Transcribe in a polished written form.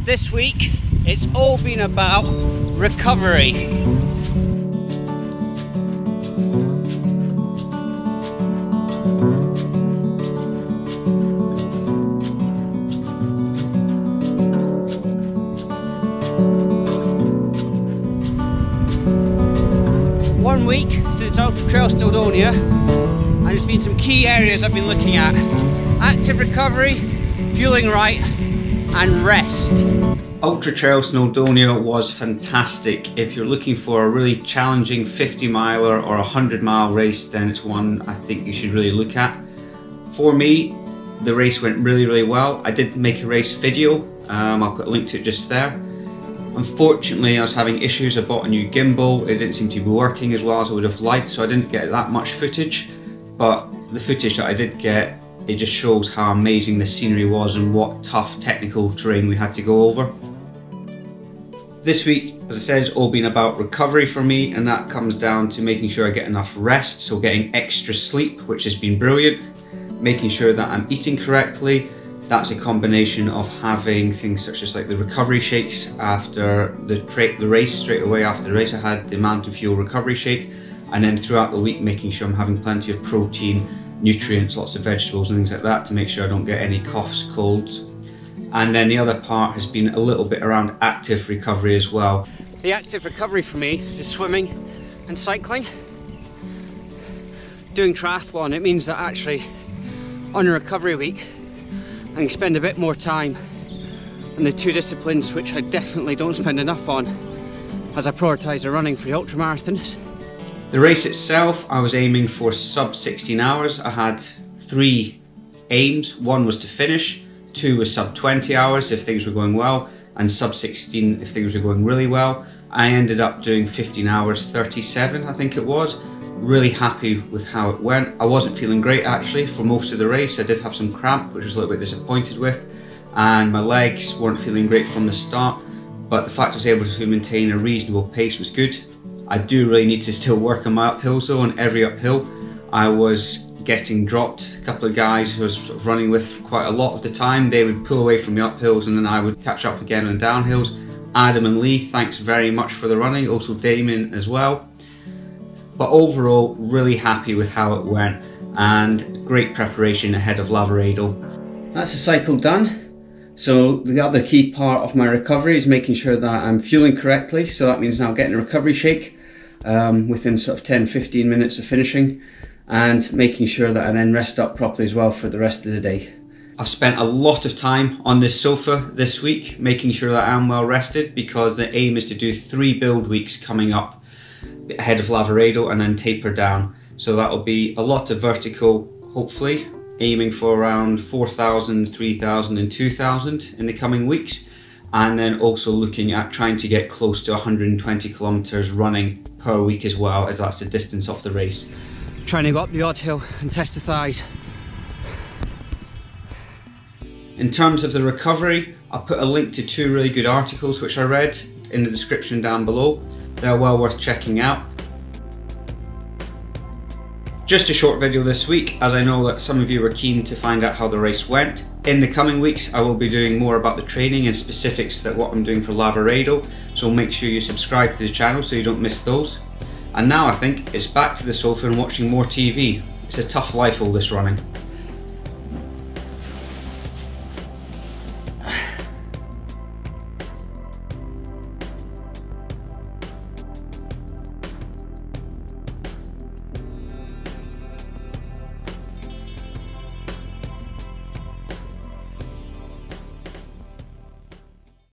This week, it's all been about recovery. One week since Ultra Trail Snowdonia, and there's been some key areas I've been looking at. Active recovery, fueling right, and rest. Ultra Trail Snowdonia was fantastic. If you're looking for a really challenging 50 miler or 100 mile race, then it's one I think you should really look at. For me, the race went really well. I did make a race video, I'll put a link to it just there. Unfortunately, I was having issues. I bought a new gimbal, it didn't seem to be working as well as I would have liked, so I didn't get that much footage, but the footage that I did get, it just shows how amazing the scenery was and what tough technical terrain we had to go over. This week, as I said, it's all been about recovery for me, and that comes down to making sure I get enough rest, so getting extra sleep, which has been brilliant, making sure that I'm eating correctly. That's a combination of having things such as like the recovery shakes after the race. Straight away after the race I had the Mountain Fuel recovery shake, and then throughout the week making sure I'm having plenty of protein, nutrients, lots of vegetables and things like that to make sure I don't get any coughs, colds. And then the other part has been a little bit around active recovery as well. The active recovery for me is swimming and cycling. Doing triathlon, it means that actually on a recovery week I can spend a bit more time on the two disciplines which I definitely don't spend enough on as I prioritise the running for the ultramarathons. The race itself, I was aiming for sub 16 hours. I had 3 aims. One was to finish, 2 was sub 20 hours if things were going well, and sub 16 if things were going really well. I ended up doing 15 hours 37, I think it was. Really happy with how it went. I wasn't feeling great actually for most of the race. I did have some cramp, which I was a little bit disappointed with, and my legs weren't feeling great from the start, but the fact I was able to maintain a reasonable pace was good. I do really need to still work on my uphills though. On every uphill I was getting dropped. A couple of guys who I was sort of running with quite a lot of the time, they would pull away from the uphills and then I would catch up again on the downhills. Adam and Lee, thanks very much for the running, also Damien as well. But overall, really happy with how it went, and great preparation ahead of Lavaredo. That's the cycle done. So the other key part of my recovery is making sure that I'm fueling correctly. So that means now getting a recovery shake within sort of 10-15 minutes of finishing, and making sure that I then rest up properly as well for the rest of the day. I've spent a lot of time on this sofa this week, making sure that I'm well rested, because the aim is to do 3 build weeks coming up ahead of Lavaredo and then taper down. So that'll be a lot of vertical, hopefully, aiming for around 4,000, 3,000 and 2,000 in the coming weeks, and then also looking at trying to get close to 120 kilometers running per week as well, as that's the distance of the race. Trying to go up the odd hill and test the thighs. In terms of the recovery, I'll put a link to 2 really good articles which I read in the description down below. They're well worth checking out. Just a short video this week, as I know that some of you were keen to find out how the race went. In the coming weeks I will be doing more about the training and specifics that what I'm doing for Lavaredo, so make sure you subscribe to the channel so you don't miss those. And now I think it's back to the sofa and watching more TV. It's a tough life all this running.